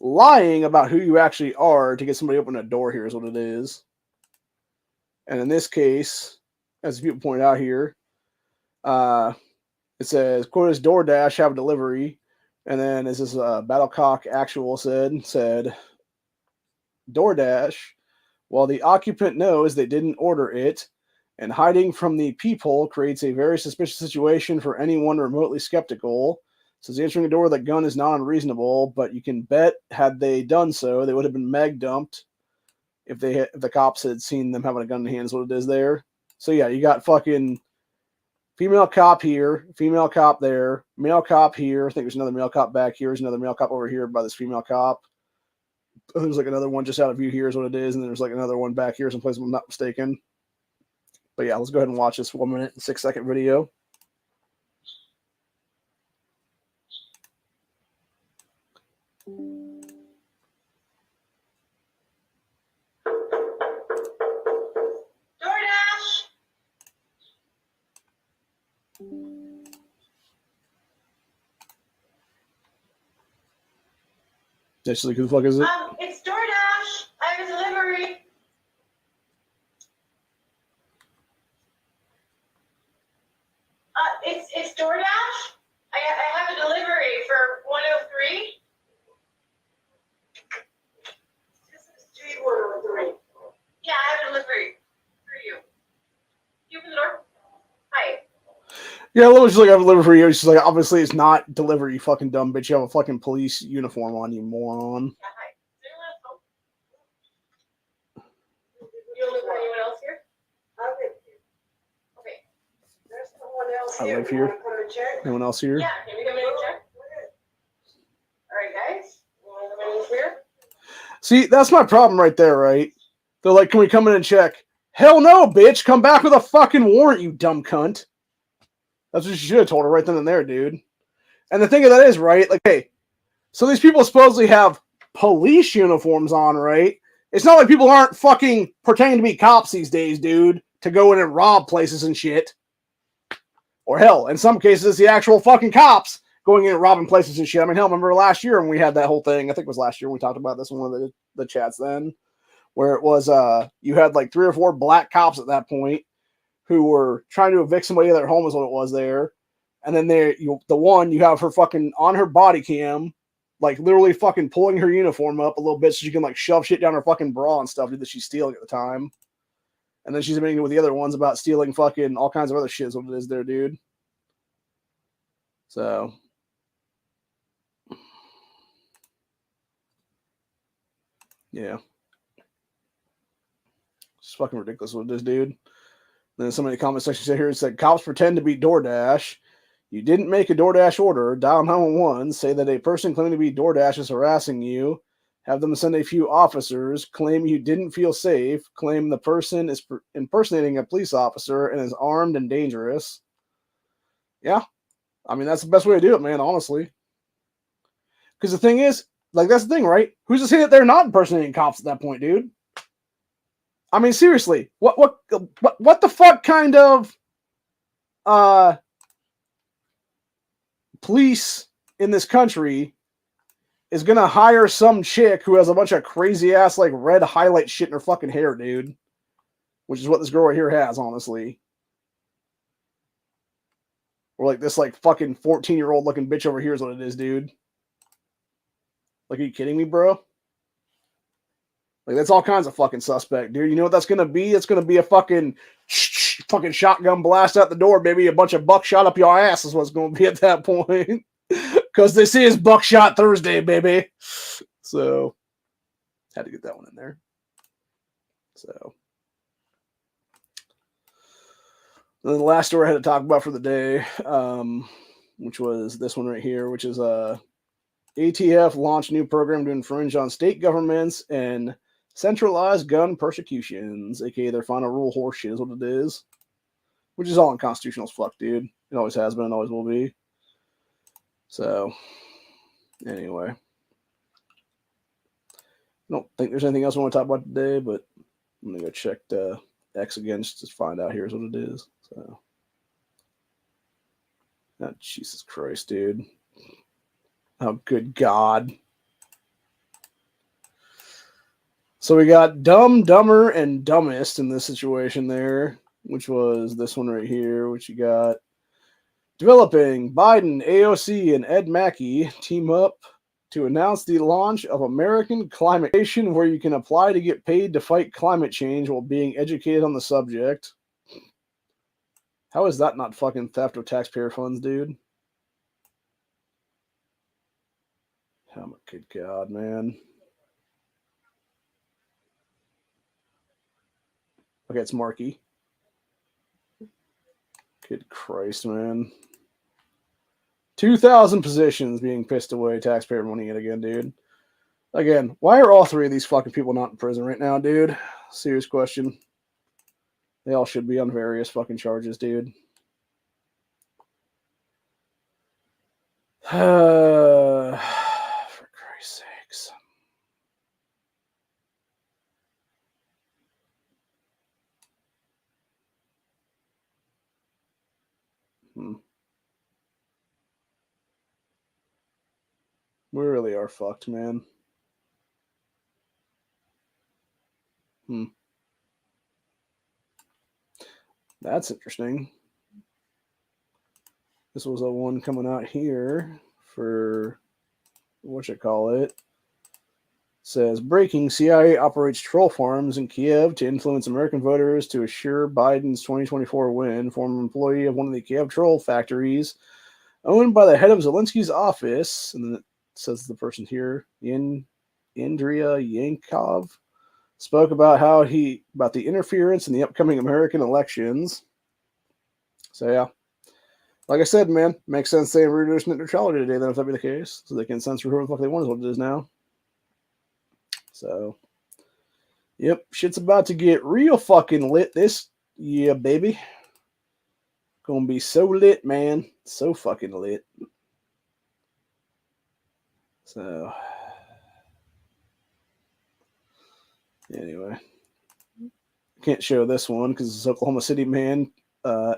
lying about who you actually are to get somebody to open a door here is what it is. And in this case, as people pointed out here, it says, quote, as DoorDash have a delivery. And then as this Battlecock Actual said, DoorDash while the occupant knows they didn't order it, and hiding from the peephole creates a very suspicious situation for anyone remotely skeptical. Says answering the door with a gun is not unreasonable, but you can bet had they done so, they would have been mag dumped if the cops had seen them having a gun in hand. Is what it is there. So yeah, you got fucking female cop here, female cop there, male cop here. I think there's another male cop back here. There's another male cop over here by this female cop. There's like another one just out of view here is what it is, and then there's like another one back here someplace if I'm not mistaken. But yeah, let's go ahead and watch this 1 minute and 6 second video. DoorDash. Just like, who the fuck is it? It's DoorDash. I have a delivery. It's DoorDash. I have a delivery for 103. This is street 103. Yeah, I have a delivery for you. You open the door. Hi. Yeah, a little just like I have a delivery for you. She's like, obviously it's not delivery, you fucking dumb bitch. You have a fucking police uniform on, you moron. Yeah, hi. Is anyone else home? You don't live with anyone else here? I live here. Okay. There's someone else I here. live here. You wanna come and check? Anyone else here? Yeah, can we come in and check? All right, guys. You want to come in here? See, that's my problem right there, right? They're like, can we come in and check? Hell no, bitch. Come back with a fucking warrant, you dumb cunt. That's what you should have told her right then and there, dude. And the thing of that is, right, like, hey, so these people supposedly have police uniforms on, right? It's not like people aren't fucking pretending to be cops these days, dude, to go in and rob places and shit. Or hell, in some cases, it's the actual fucking cops going in and robbing places and shit. I mean, hell, remember last year when we had that whole thing, I think it was last year when we talked about this in one of the chats then, where it was, you had like 3 or 4 black cops at that point who were trying to evict somebody out of their home is what it was there. And then the one, you have her fucking on her body cam, like literally fucking pulling her uniform up a little bit so she can like shove shit down her fucking bra and stuff that she's stealing at the time. And then she's admitting with the other ones about stealing fucking all kinds of other shit is what it is there, dude. So. Yeah. It's fucking ridiculous what it is, dude. Then somebody in the comment section here said, cops pretend to be DoorDash. You didn't make a DoorDash order. Dial 911. Say that a person claiming to be DoorDash is harassing you. Have them send a few officers. Claim you didn't feel safe. Claim the person is impersonating a police officer and is armed and dangerous. Yeah. I mean, that's the best way to do it, man, honestly. Because the thing is, like, that's the thing, right? Who's to say that they're not impersonating cops at that point, dude? I mean, seriously, what the fuck kind of police in this country is gonna hire some chick who has a bunch of crazy ass like red highlight shit in her fucking hair, dude? Which is what this girl right here has, honestly. Or like this like fucking 14-year-old looking bitch over here is what it is, dude. Like, are you kidding me, bro? Like, that's all kinds of fucking suspect, dude. You know what that's gonna be? It's gonna be a fucking shotgun blast out the door, baby. A bunch of buckshot up your ass is what's gonna be at that point. Because this is Buckshot Thursday, baby. So, had to get that one in there. So, then the last story I had to talk about for the day, which was this one right here, which is ATF launched new program to infringe on state governments and centralized gun persecutions, aka their final rule horseshit is what it is. Which is all unconstitutional as fuck, dude. It always has been, it always will be. So, anyway. I don't think there's anything else I want to talk about today, but I'm going to go check the X again just to find out here's what it is. So, oh, Jesus Christ, dude. Oh, good God. So we got dumb, dumber, and dumbest in this situation there, which was this one right here, which you got developing Biden, AOC, and Ed Mackey team up to announce the launch of American Climate Action, where you can apply to get paid to fight climate change while being educated on the subject. How is that not fucking theft of taxpayer funds, dude? Oh, good God, man. Okay, it's Marky. Good Christ, man. 2,000 positions being pissed away, taxpayer money yet again, dude. Again, why are all three of these fucking people not in prison right now, dude? Serious question. They all should be on various fucking charges, dude. For Christ's sakes. We really are fucked, man. That's interesting. This was a one coming out here for it says breaking: CIA operates troll farms in Kiev to influence American voters to assure Biden's 2024 win. Former employee of one of the Kiev troll factories owned by the head of Zelensky's office, and then it says the person here, Andrea Yankov, spoke about about the interference in the upcoming American elections. So yeah, like I said, man, makes sense they introduced net neutrality today. Then if that be the case, so they can censor whoever the fuck they want is what it is now. So, yep, shit's about to get real fucking lit this year, baby. Gonna be so lit, man, so fucking lit. So, anyway, can't show this one because this Oklahoma City man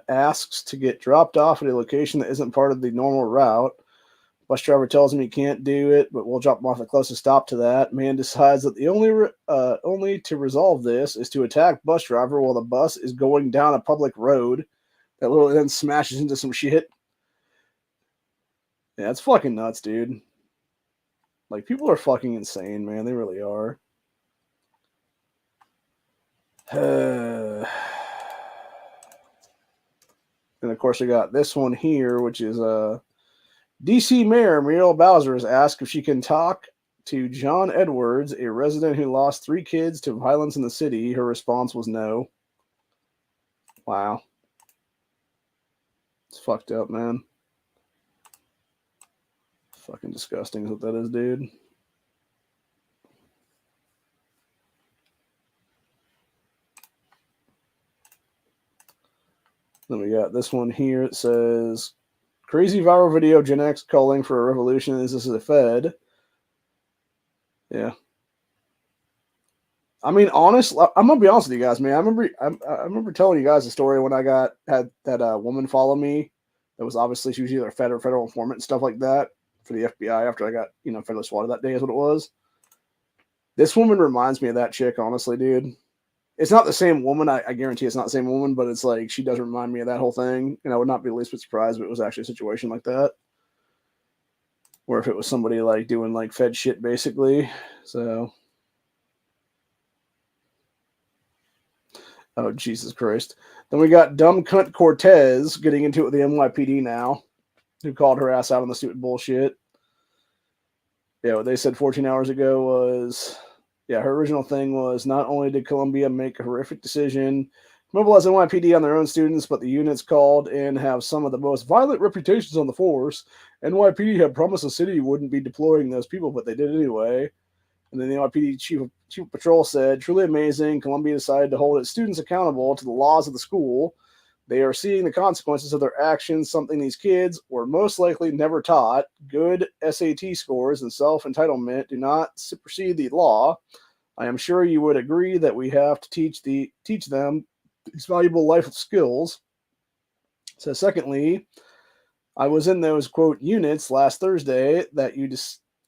asks to get dropped off at a location that isn't part of the normal route. Bus driver tells him he can't do it, but we'll drop him off at the closest stop to that. Man decides that the only to resolve this is to attack bus driver while the bus is going down a public road that literally then smashes into some shit. Yeah, it's fucking nuts, dude. Like, people are fucking insane, man. They really are. And of course, we got this one here, which is DC Mayor Muriel Bowser is asked if she can talk to John Edwards, a resident who lost 3 kids to violence in the city. Her response was no. Wow. It's fucked up, man. Fucking disgusting is what that is, dude. Then we got this one here. It says, crazy viral video, Gen X calling for a revolution. Is this a Fed? Yeah. I mean, honestly, I'm gonna be honest with you guys, man. I remember telling you guys the story when I had that woman follow me. That was obviously, she was either a Fed or federal informant and stuff like that for the FBI after I got, federally swatted that day is what it was. This woman reminds me of that chick, honestly, dude. It's not the same woman. I guarantee it's not the same woman, but it's like she does remind me of that whole thing. And I would not be the least bit surprised if it was actually a situation like that. Or if it was somebody like doing like Fed shit, basically. So. Oh, Jesus Christ. Then we got dumb cunt Cortez getting into it with the NYPD now, who called her ass out on the stupid bullshit. Yeah, what they said 14 hours ago was, her original thing was, not only did Columbia make a horrific decision, mobilize NYPD on their own students, but the units called in have some of the most violent reputations on the force. NYPD had promised the city wouldn't be deploying those people, but they did anyway. And then the NYPD chief of patrol said, truly amazing. Columbia decided to hold its students accountable to the laws of the school. They are seeing the consequences of their actions, something these kids were most likely never taught. Good SAT scores and self-entitlement do not supersede the law. I am sure you would agree that we have to teach them these valuable life skills. So secondly, I was in those, quote, units last Thursday that you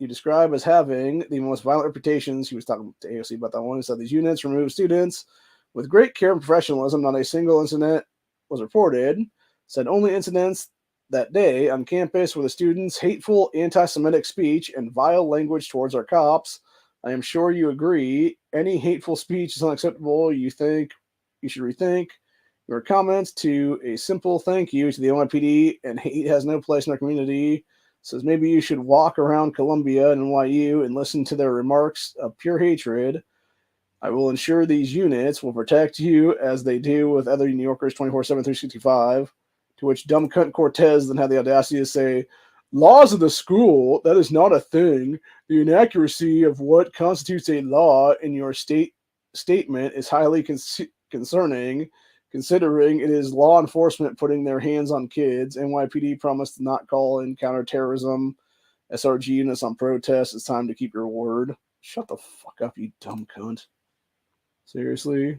describe as having the most violent reputations. He was talking to AOC about that one. He said these units remove students with great care and professionalism. Not a single incident was reported. Said only incidents that day on campus with the students' hateful anti-Semitic speech and vile language towards our cops. I am sure you agree. Any hateful speech is unacceptable. You think you should rethink your comments to a simple thank you to the NYPD, and hate has no place in our community. Says maybe you should walk around Columbia and NYU and listen to their remarks of pure hatred. I will ensure these units will protect you as they do with other New Yorkers 24/7, 365. To which dumb cunt Cortez then had the audacity to say, laws of the school, that is not a thing. The inaccuracy of what constitutes a law in your statement is highly concerning, considering it is law enforcement putting their hands on kids. NYPD promised to not call in counterterrorism SRG units on protests. It's time to keep your word. Shut the fuck up, you dumb cunt. Seriously?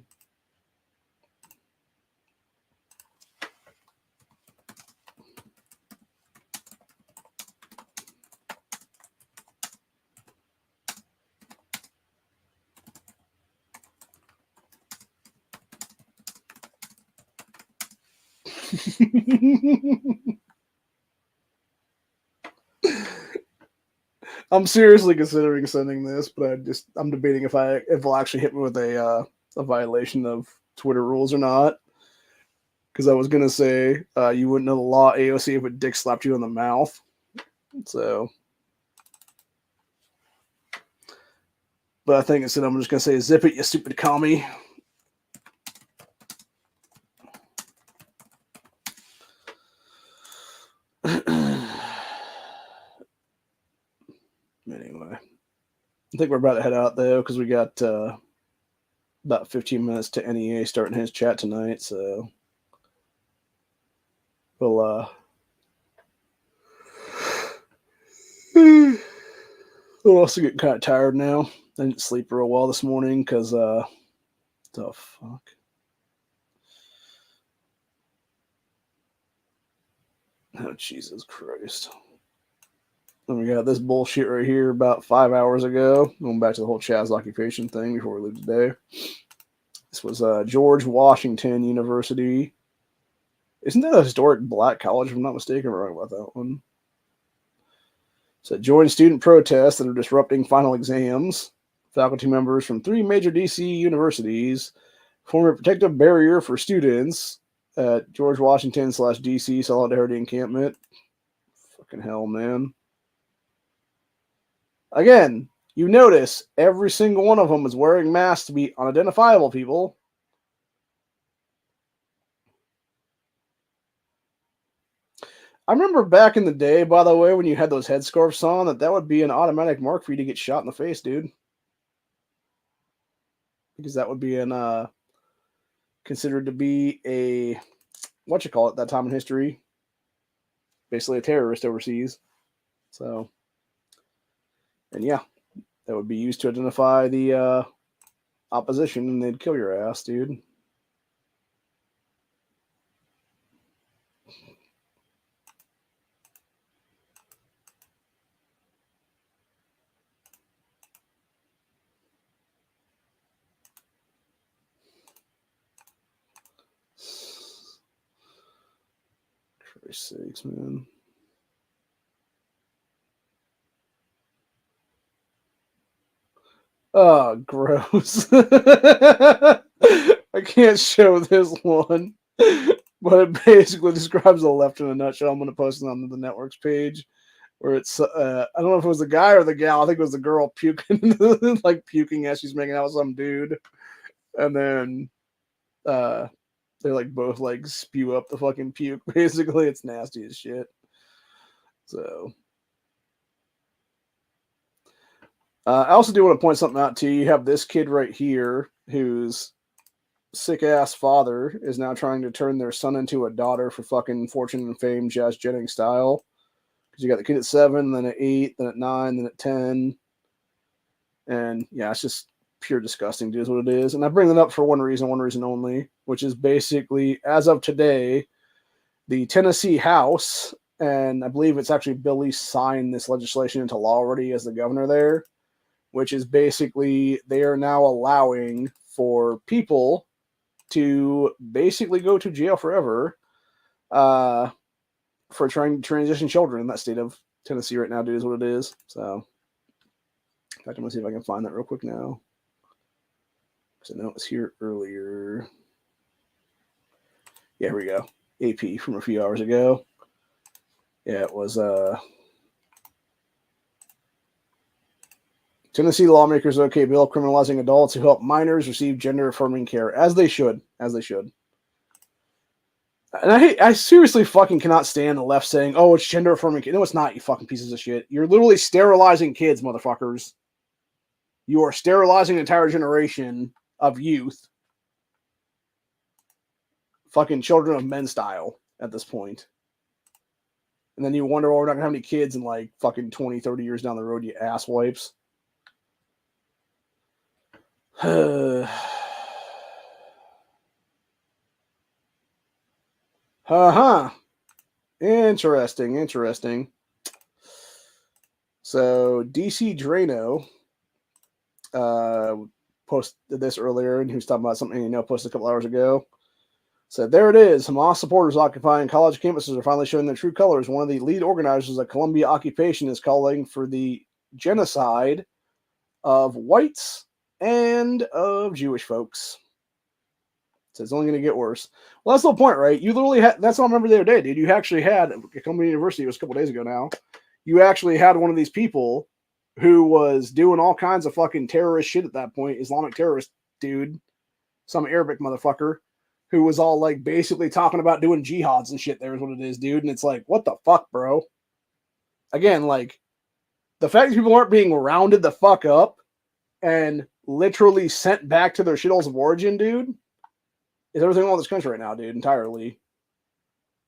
I'm seriously considering sending this, but I'm debating if it'll actually hit me with a violation of Twitter rules or not. Because I was gonna say you wouldn't know the law AOC if a dick slapped you in the mouth. So, but I think instead I'm just gonna say zip it, you stupid commie. Anyway, I think we're about to head out though because we got about 15 minutes to NEA starting his chat tonight. So we'll I'm also getting kind of tired now. I didn't sleep real well this morning because the fuck. Oh, Jesus Christ. And we got this bullshit right here about 5 hours ago. Going back to the whole CHAZ occupation thing before we leave today. This was George Washington University. Isn't that a historic black college, if I'm not mistaken? I'm wrong about that one. So join student protests that are disrupting final exams. Faculty members from 3 major DC universities form a protective barrier for students at George Washington / DC Solidarity Encampment. Fucking hell, man. Again, you notice every single one of them is wearing masks to be unidentifiable people. I remember back in the day, by the way, when you had those headscarves on, that would be an automatic mark for you to get shot in the face, dude. Because that would be considered to be a, that time in history. Basically a terrorist overseas. So, and yeah, that would be used to identify the opposition, and they'd kill your ass, dude. Christ's sakes, man. Oh, gross. I can't show this one, but it basically describes the left in a nutshell. I'm going to post it on the network's page, where it's, I don't know if it was the guy or the gal. I think it was the girl puking, like puking as she's making out with some dude. And then they like both like spew up the fucking puke. Basically, it's nasty as shit. So I also do want to point something out to you. You have this kid right here whose sick ass father is now trying to turn their son into a daughter for fucking fortune and fame, Jazz Jennings style. Because you got the kid at 7, then at 8, then at 9, then at 10. And yeah, it's just pure disgusting, dude, is what it is. And I bring that up for one reason only, which is basically, as of today, the Tennessee House, and I believe it's actually Bill Lee signed this legislation into law already as the governor there, which is basically they are now allowing for people to basically go to jail forever for trying to transition children in that state of Tennessee right now, dude, is what it is. So, in fact, I'm going to see if I can find that real quick now. Because I know it was here earlier. Yeah, here we go. AP from a few hours ago. Yeah, it was Tennessee lawmakers okay bill criminalizing adults who help minors receive gender-affirming care, as they should. And I seriously fucking cannot stand the left saying, oh, it's gender-affirming. No, it's not, you fucking pieces of shit. You're literally sterilizing kids, motherfuckers. You are sterilizing an entire generation of youth. Fucking children of men style at this point. And then you wonder, well, we're not going to have any kids in like fucking 20, 30 years down the road, you ass wipes. Interesting. So DC Drano posted this earlier, and he was talking about something posted a couple hours ago. Said, there it is. Hamas supporters occupying college campuses are finally showing their true colors. One of the lead organizers of Columbia occupation is calling for the genocide of whites and of Jewish folks. So it's only going to get worse. Well, that's the whole point, right? You literally had, that's what I remember the other day, dude. You actually had, at Columbia University, it was a couple days ago now, you actually had one of these people who was doing all kinds of fucking terrorist shit at that point, Islamic terrorist dude, some Arabic motherfucker, who was all like basically talking about doing jihads and shit. There is what it is, dude. And it's like, what the fuck, bro? Again, like, the fact that people aren't being rounded the fuck up and literally sent back to their shitholes of origin, dude, is everything wrong with this country right now, dude, entirely.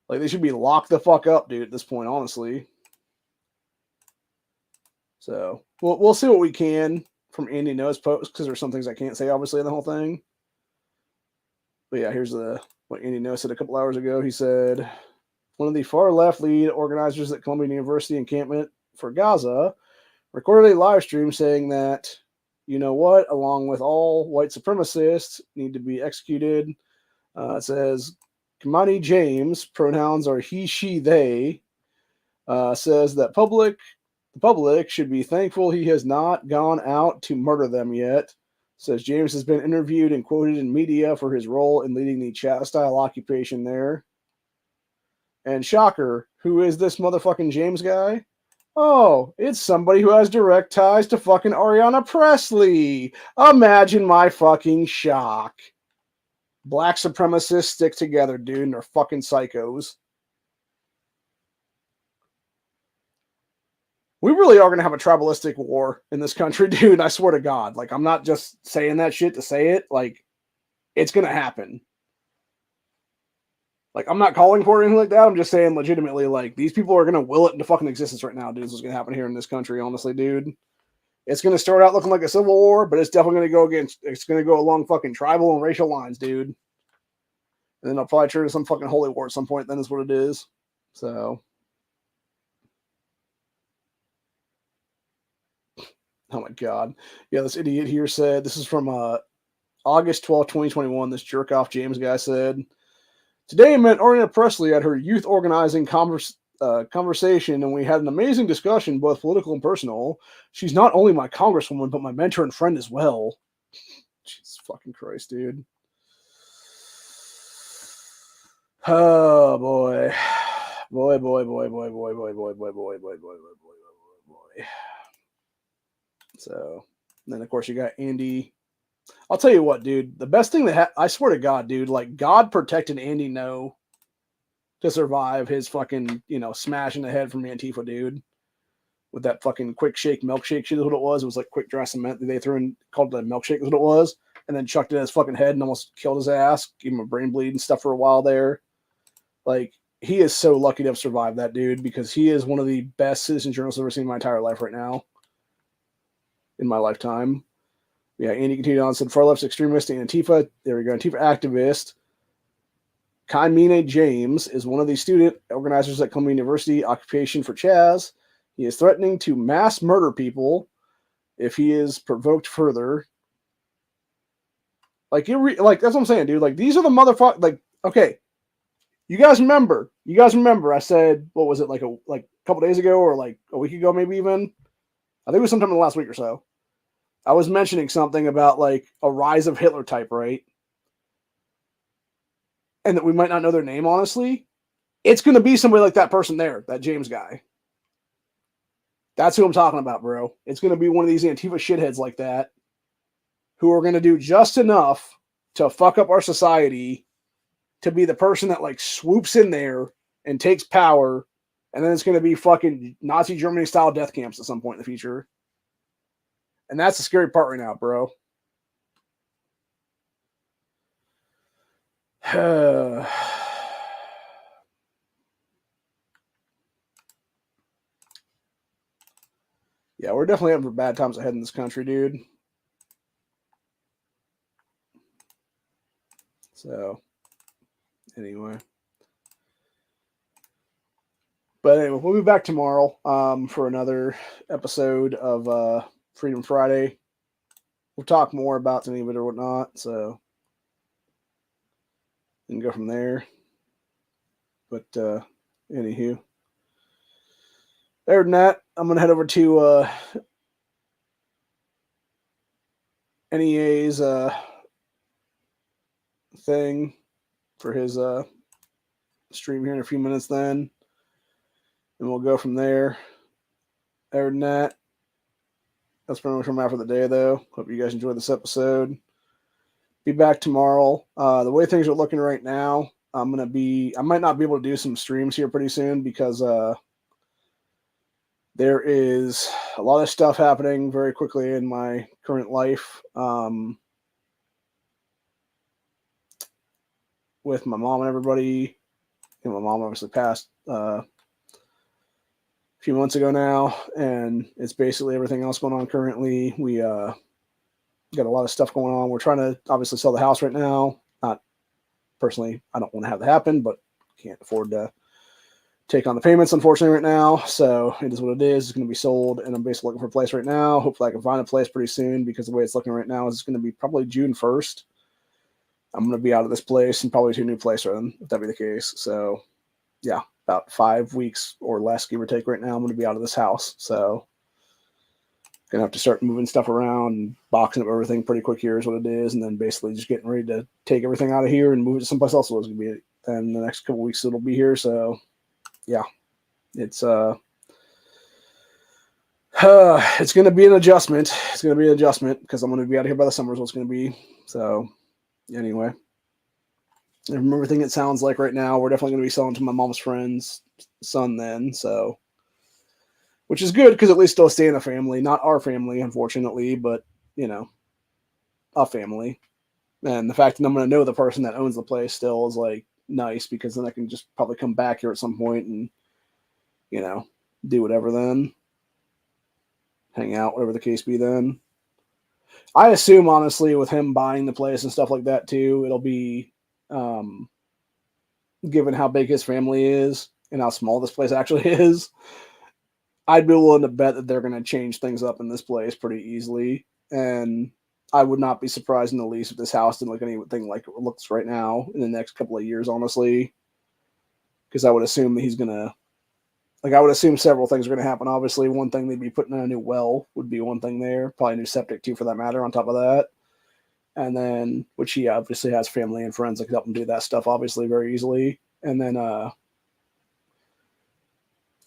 Like, they should be locked the fuck up, dude, at this point, honestly. So, we'll see what we can from Andy Noah's post, because there's some things I can't say, obviously, in the whole thing. But yeah, here's what Andy Noah said a couple hours ago. He said, one of the far left lead organizers at Columbia University encampment for Gaza recorded a live stream saying that, you know what, along with all white supremacists, need to be executed. It says, Kamani James, pronouns are he, she, they, says that the public should be thankful he has not gone out to murder them yet. Says James has been interviewed and quoted in media for his role in leading the CHAZ-style occupation there. And shocker, who is this motherfucking James guy? Oh, it's somebody who has direct ties to fucking Ariana Presley. Imagine my fucking shock. Black supremacists stick together, dude, and they're fucking psychos. We really are going to have a tribalistic war in this country, dude. I swear to God. Like, I'm not just saying that shit to say it. Like, it's going to happen. Like, I'm not calling for anything like that. I'm just saying legitimately, like, these people are going to will it into fucking existence right now, dude. This is going to happen here in this country, honestly, dude. It's going to start out looking like a civil war, but it's definitely going to it's going to go along fucking tribal and racial lines, dude. And then I'll probably turn to some fucking holy war at some point. Then is what it is. So... oh my God. Yeah, this idiot here said, this is from August 12, 2021. This jerk off James guy said, today I met Ariana Presley at her youth organizing conversation, and we had an amazing discussion, both political and personal. She's not only my congresswoman, but my mentor and friend as well. Jesus fucking Christ, dude. Oh boy. Boy. So, and then of course you got Andy. I'll tell you what, dude. The best thing that I swear to God, dude, like God protected Andy No to survive his fucking, smash in the head from Antifa, dude. With that fucking quick shake milkshake shit is what it was. It was like quick dry cement that they threw in, called it a milkshake is what it was, and then chucked it at his fucking head and almost killed his ass, gave him a brain bleed and stuff for a while there. Like, he is so lucky to have survived that, dude, because he is one of the best citizen journalists I've ever seen in my entire life right now. In my lifetime. Yeah, Andy continued on, said far left extremist and Antifa, there we go, Antifa activist Kamani James is one of the student organizers at Columbia University occupation for CHAZ. He is threatening to mass murder people if he is provoked further. Like, that's what I'm saying, dude. Like, these are the motherfuckers, like, okay, You guys remember? I said, what was it, like a couple days ago or like a week ago, maybe even? I think it was sometime in the last week or so. I was mentioning something about like a rise of Hitler type, right? And that we might not know their name, honestly. It's going to be somebody like that person there, that James guy. That's who I'm talking about, bro. It's going to be one of these Antifa shitheads like that who are going to do just enough to fuck up our society to be the person that like swoops in there and takes power, and then it's going to be fucking Nazi Germany style death camps at some point in the future. And that's the scary part right now, bro. Yeah, we're definitely having bad times ahead in this country, dude. So, anyway. But anyway, we'll be back tomorrow for another episode of Freedom Friday. We'll talk more about any of it or whatnot, so we can go from there. But anywho. Other than that, I'm going to head over to NEA's thing for his stream here in a few minutes then. And we'll go from there. Other than that, that's pretty much what I'm at for the day, though. Hope you guys enjoyed this episode. Be back tomorrow. The way things are looking right now, I might not be able to do some streams here pretty soon because there is a lot of stuff happening very quickly in my current life. With my mom and everybody. And my mom obviously passed a few months ago now, and it's basically everything else going on currently. We got a lot of stuff going on. We're trying to obviously sell the house right now. Not personally, I don't want to have that happen, but can't afford to take on the payments, unfortunately, right now. So it is what it is. It's going to be sold, and I'm basically looking for a place right now. Hopefully I can find a place pretty soon, because the way it's looking right now is it's going to be probably June 1st. I'm going to be out of this place and probably to a new place then, if that be the case. So, yeah, about 5 weeks or less, give or take right now, I'm going to be out of this house. So, going to have to start moving stuff around and boxing up everything pretty quick here is what it is. And then basically just getting ready to take everything out of here and move it to someplace else. So it's going to be, then the next couple weeks it'll be here. So, yeah, it's going to be an adjustment. It's going to be an adjustment because I'm going to be out of here by the summer is what it's going to be. So, anyway, from everything it sounds like right now, we're definitely going to be selling to my mom's friend's son then. So, which is good because at least still stay in a family, not our family, unfortunately, but, you know, a family. And the fact that I'm going to know the person that owns the place still is like nice, because then I can just probably come back here at some point and, you know, do whatever then. Hang out, whatever the case be then. I assume, honestly, with him buying the place and stuff like that too, it'll be, given how big his family is and how small this place actually is, I'd be willing to bet that they're going to change things up in this place pretty easily. And I would not be surprised in the least if this house didn't look anything like it looks right now in the next couple of years, honestly. Because I would assume that he's going to, like, I would assume several things are going to happen. Obviously, one thing they'd be putting in a new well would be one thing there. Probably a new septic, too, for that matter, on top of that. And then, which he obviously has family and friends that can help him do that stuff, obviously, very easily. And then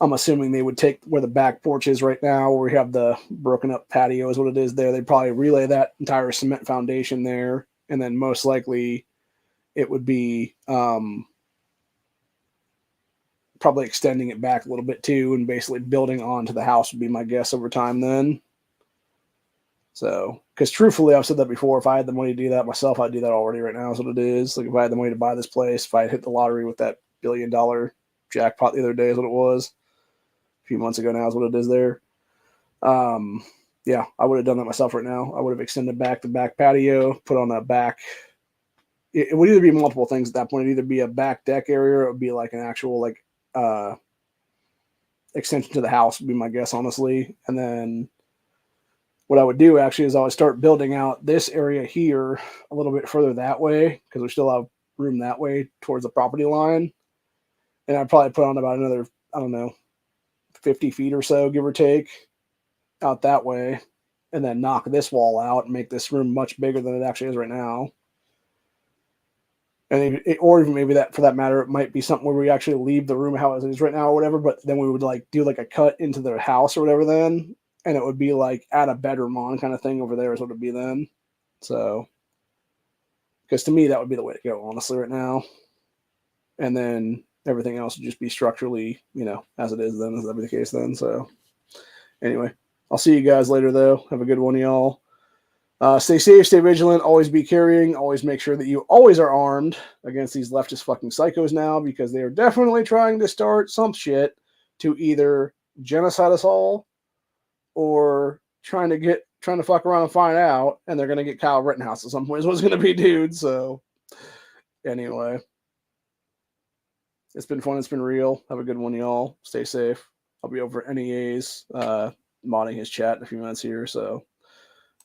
I'm assuming they would take where the back porch is right now, where we have the broken up patio is what it is there. They'd probably relay that entire cement foundation there. And then most likely it would be probably extending it back a little bit too, and basically building onto the house would be my guess over time then. So, because truthfully, I've said that before, if I had the money to do that myself, I'd do that already right now is what it is. Like if I had the money to buy this place, if I had hit the lottery with that $1 billion jackpot the other day is what it was. A few months ago now is what it is there. Yeah, I would have done that myself right now. I would have extended back the back patio, put on a back. It would either be multiple things at that point. It'd either be a back deck area, or it would be like an actual like extension to the house would be my guess, honestly. And then what I would do actually is I would start building out this area here a little bit further that way, because we still have room that way towards the property line. And I'd probably put on about another, I don't know, 50 feet or so, give or take, out that way, and then knock this wall out and make this room much bigger than it actually is right now. And or even maybe that, for that matter, it might be something where we actually leave the room how it is right now or whatever, but then we would like do like a cut into the house or whatever then, and it would be like add a bedroom on kind of thing over there is what it'd be then. So, because to me that would be the way to go, honestly, right now. And then everything else would just be structurally, as it is then, as that be the case then. So anyway, I'll see you guys later though. Have a good one, y'all. Stay safe, stay vigilant, always be carrying, always make sure that you always are armed against these leftist fucking psychos now, because they are definitely trying to start some shit to either genocide us all or trying to fuck around and find out, and they're gonna get Kyle Rittenhouse at some point is what's gonna be, dude. So anyway. It's been fun. It's been real. Have a good one, y'all. Stay safe. I'll be over at NEA's, modding his chat in a few minutes here. So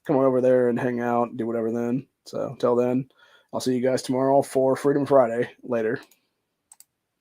come on over there and hang out and do whatever then. So till then, I'll see you guys tomorrow for Freedom Friday. Later.